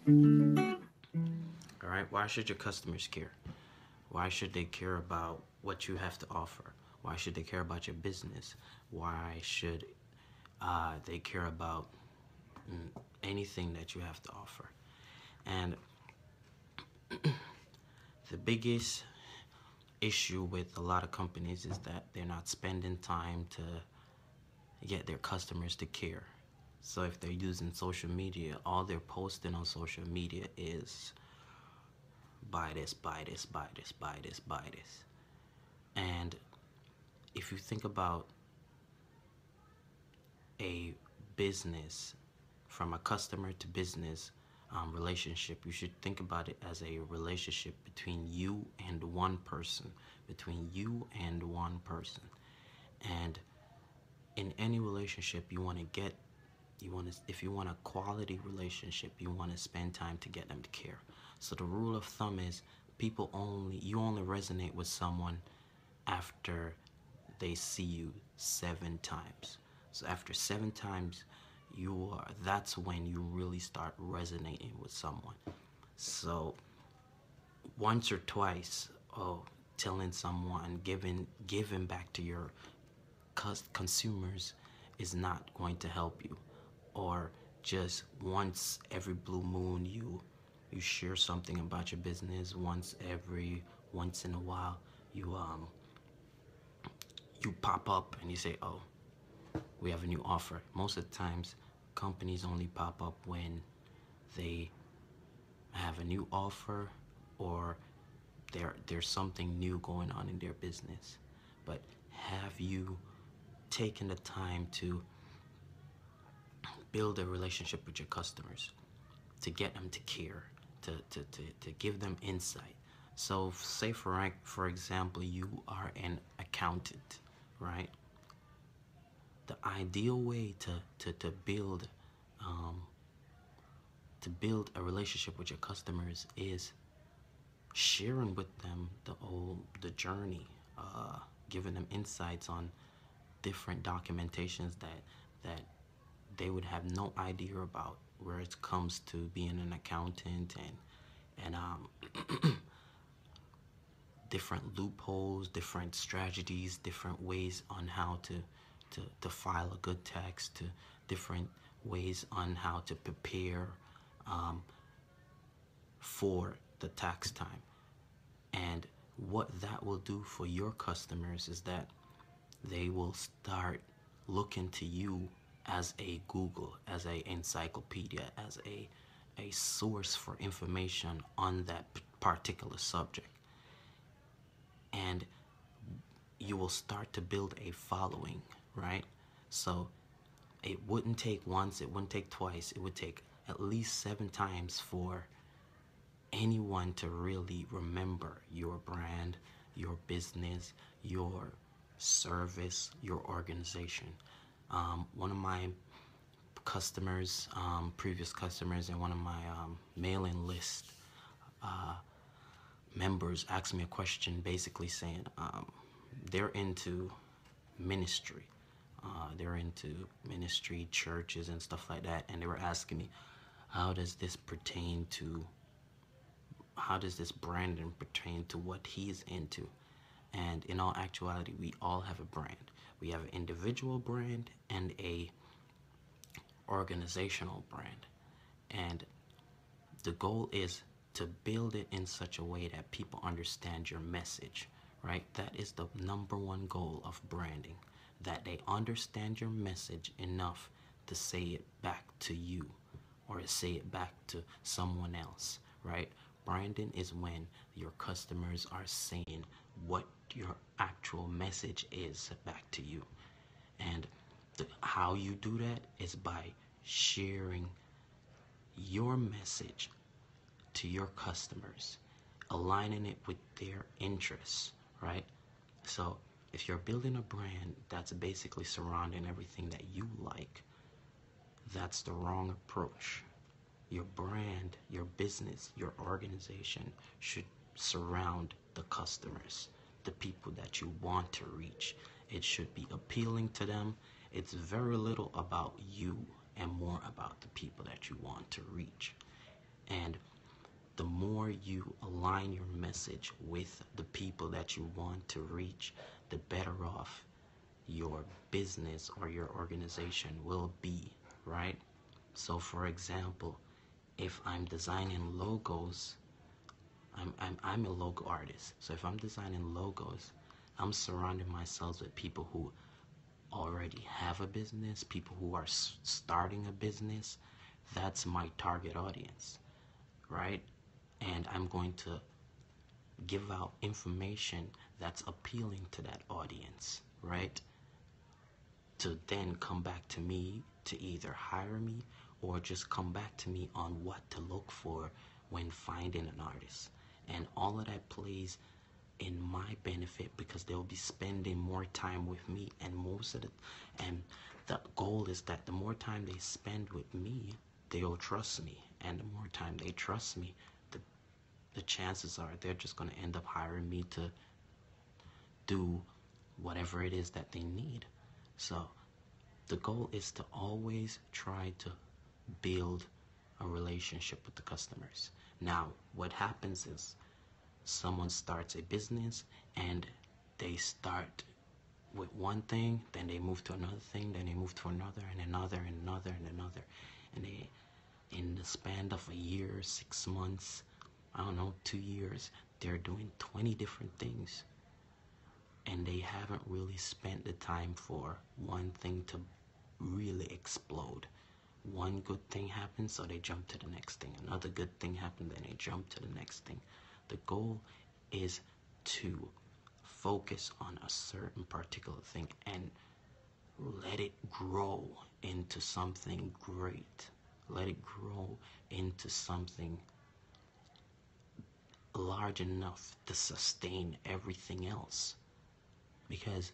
All right, why should your customers care? Why should they care about what you have to offer? Why should they care about your business? Why should they care about anything that you have to offer? And the biggest issue with a lot of companies is that they're not spending time to get their customers to care. So if they're using social media, all they're posting on social media is buy this, buy this, buy this, buy this, buy this. And if you think about a business from a customer to business relationship, you should think about it as a relationship between you and one person, between you and one person. And in any relationship, you want to get, if you want a quality relationship, you want to spend time to get them to care. So the rule of thumb is you only resonate with someone after they see you 7 times. So after 7 times, that's when you really start resonating with someone. So once or twice, telling someone, giving back to your consumers is not going to help you. Or just once every blue moon, you share something about your business. Once in a while, you pop up and you say, "Oh, we have a new offer." Most of the times, companies only pop up when they have a new offer, or there's something new going on in their business. But have you taken the time to build a relationship with your customers, to get them to care, to give them insight? So say for example, you are an accountant, right? The ideal way um, to build a relationship with your customers is sharing with them the journey, giving them insights on different documentations that they would have no idea about, where it comes to being an accountant, and different loopholes, different strategies, different ways on how to file a good tax, to different ways on how to prepare um, for the tax time. And what that will do for your customers is that they will start looking to you as a Google, as a encyclopedia, as a source for information on that particular subject. And you will start to build a following, right? So it wouldn't take once, it wouldn't take twice, it would take at least 7 times for anyone to really remember your brand, your business, your service, your organization. One of my previous customers, and one of my mailing list members asked me a question, basically saying they're into ministry. They're into ministry, churches, and stuff like that. And they were asking me, how does this pertain to, how does this branding pertain to what he's into? And in all actuality, we all have a brand. We have an individual brand and a organizational brand. And the goal is to build it in such a way that people understand your message, right? That is the number one goal of branding, that they understand your message enough to say it back to you, or to say it back to someone else, right? Branding is when your customers are saying what your actual message is back to you. And how you do that is by sharing your message to your customers, aligning it with their interests, right? So if you're building a brand that's basically surrounding everything that you like, that's the wrong approach. Your brand, your business, your organization should surround the customers, the people that you want to reach. It should be appealing to them. It's very little about you and more about the people that you want to reach. And the more you align your message with the people that you want to reach, the better off your business or your organization will be, right? So for example, if I'm designing logos, I'm a logo artist. So if I'm designing logos, I'm surrounding myself with people who already have a business, people who are starting a business. That's my target audience, right? And I'm going to give out information that's appealing to that audience, right? To then come back to me to either hire me or just come back to me on what to look for when finding an artist. And all of that plays in my benefit because they'll be spending more time with me, and the goal is that the more time they spend with me, they'll trust me, and the more time they trust me, the chances are they're just going to end up hiring me to do whatever it is that they need. So the goal is to always try to build a relationship with the customers. Now, what happens is someone starts a business and they start with one thing, then they move to another thing, then they move to another and another and another and another. And they, in the span of a year, 6 months, I don't know, 2 years, they're doing 20 different things. And they haven't really spent the time for one thing to really explode. One good thing happens, so they jump to the next thing. Another good thing happens, then they jump to the next thing. The goal is to focus on a certain particular thing and let it grow into something great. Let it grow into something large enough to sustain everything else. Because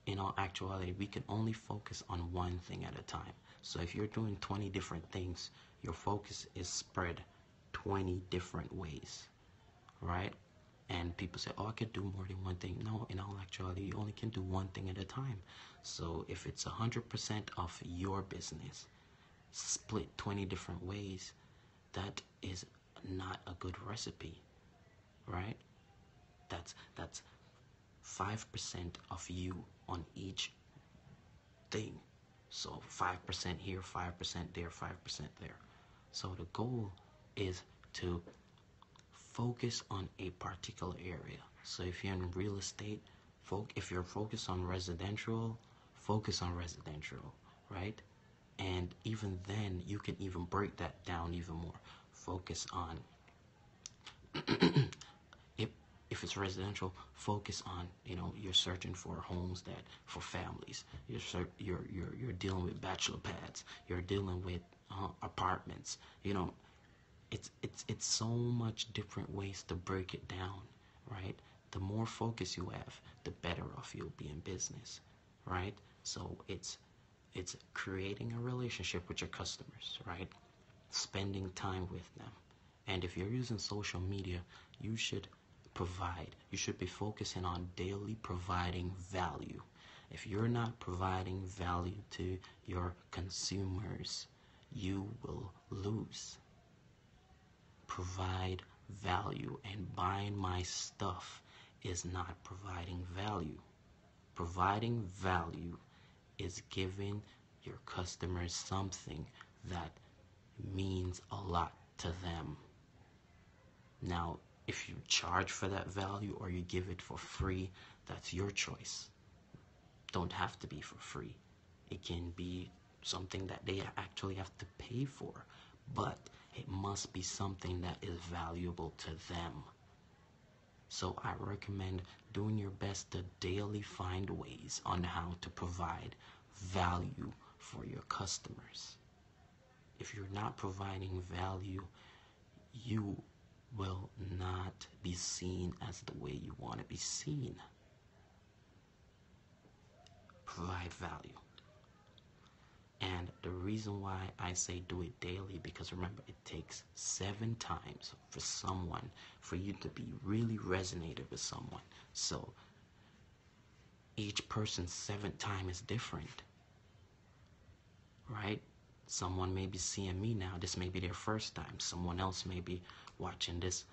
in all actuality, we can only focus on one thing at a time. So if you're doing 20 different things, your focus is spread 20 different ways, right? And people say, oh, I could do more than one thing. No, in all actuality, you only can do one thing at a time. So if it's 100% of your business, split 20 different ways, that is not a good recipe, right? That's 5% of you on each thing. So 5% here, 5% there, 5% there. So the goal is to focus on a particular area. So if you're in real estate, if you're focused on residential, focus on residential, right? And even then, you can even break that down even more. Focus on if it's residential, focus on, you're searching for homes that for families. You're dealing with bachelor pads. You're dealing with apartments. It's so much different ways to break it down, right? The more focus you have, the better off you'll be in business, right? So it's creating a relationship with your customers, right? Spending time with them. And if you're using social media, you should be focusing on daily providing value. If you're not providing value to your consumers, you will lose. Provide value, and buying my stuff is not providing value. Providing value is giving your customers something that means a lot to them. Now, if you charge for that value or you give it for free, that's your choice. Don't have to be for free. It can be something that they actually have to pay for, but it must be something that is valuable to them. So I recommend doing your best to daily find ways on how to provide value for your customers. If you're not providing value, you will not be seen as the way you want to be seen. Provide value. And the reason why I say do it daily, because remember, it takes 7 times for you to be really resonated with someone. So each person's 7th time is different, right? Someone may be seeing me now. This may be their first time. Someone else may be watching this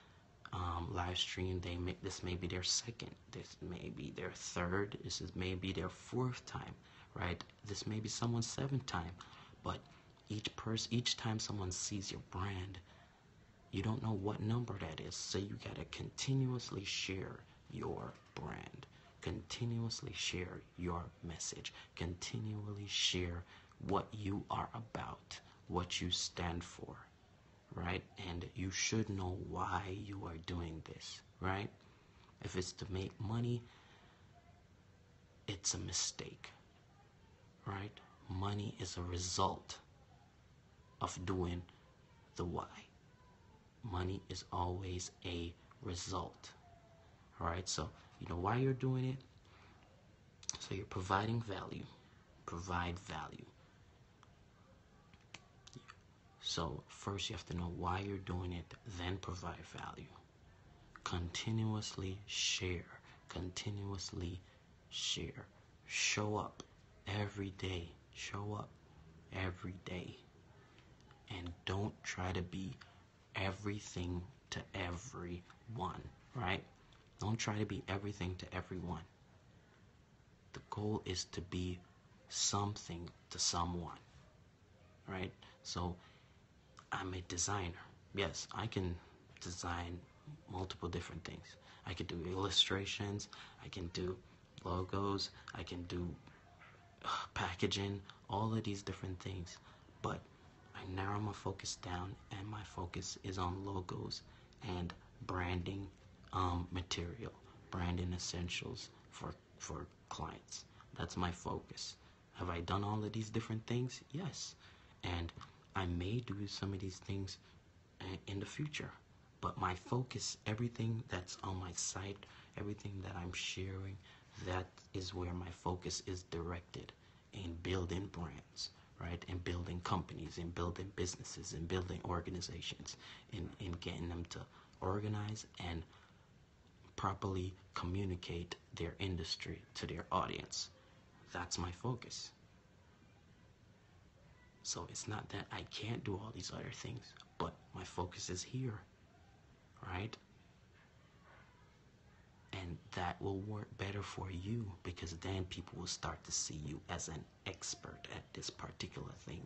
live stream. This may be their second. This may be their third. This is maybe their fourth time, right? This may be someone's seventh time. But each time someone sees your brand, you don't know what number that is. So you gotta continuously share your brand. Continuously share your message. Continually share what you are about, what you stand for, right? And you should know why you are doing this, right? If it's to make money, it's a mistake, right? Money is a result of doing the why. Money is always a result, all right? So you know why you're doing it. So you're providing value. Provide value. So first you have to know why you're doing it, then provide value. Continuously share. Continuously share. Show up every day. Show up every day. And don't try to be everything to everyone, right? Don't try to be everything to everyone. The goal is to be something to someone, right? So I'm a designer. Yes, I can design multiple different things. I can do illustrations, I can do logos, I can do packaging, all of these different things. But I narrow my focus down, and my focus is on logos and branding material, branding essentials for clients. That's my focus. Have I done all of these different things? Yes. And I may do some of these things in the future. But my focus, everything that's on my site, everything that I'm sharing, that is where my focus is directed, in building brands, right? In building companies, in building businesses, in building organizations, in getting them to organize and properly communicate their industry to their audience. That's my focus. So it's not that I can't do all these other things, but my focus is here, right? And that will work better for you, because then people will start to see you as an expert at this particular thing,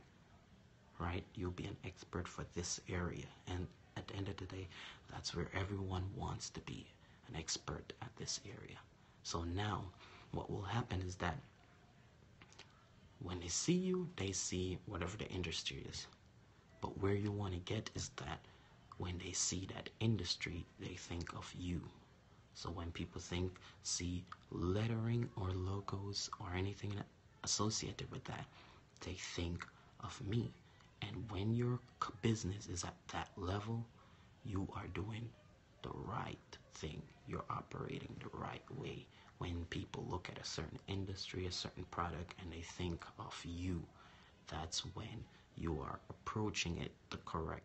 right? You'll be an expert for this area. And at the end of the day, that's where everyone wants to be, an expert at this area. So now what will happen is that when they see you, they see whatever the industry is. But where you want to get is that when they see that industry, they think of you. So when people see lettering or logos or anything associated with that, they think of me. And when your business is at that level, you are doing the right thing. You're operating the right way. When people look at a certain industry, a certain product, and they think of you, that's when you are approaching it the correct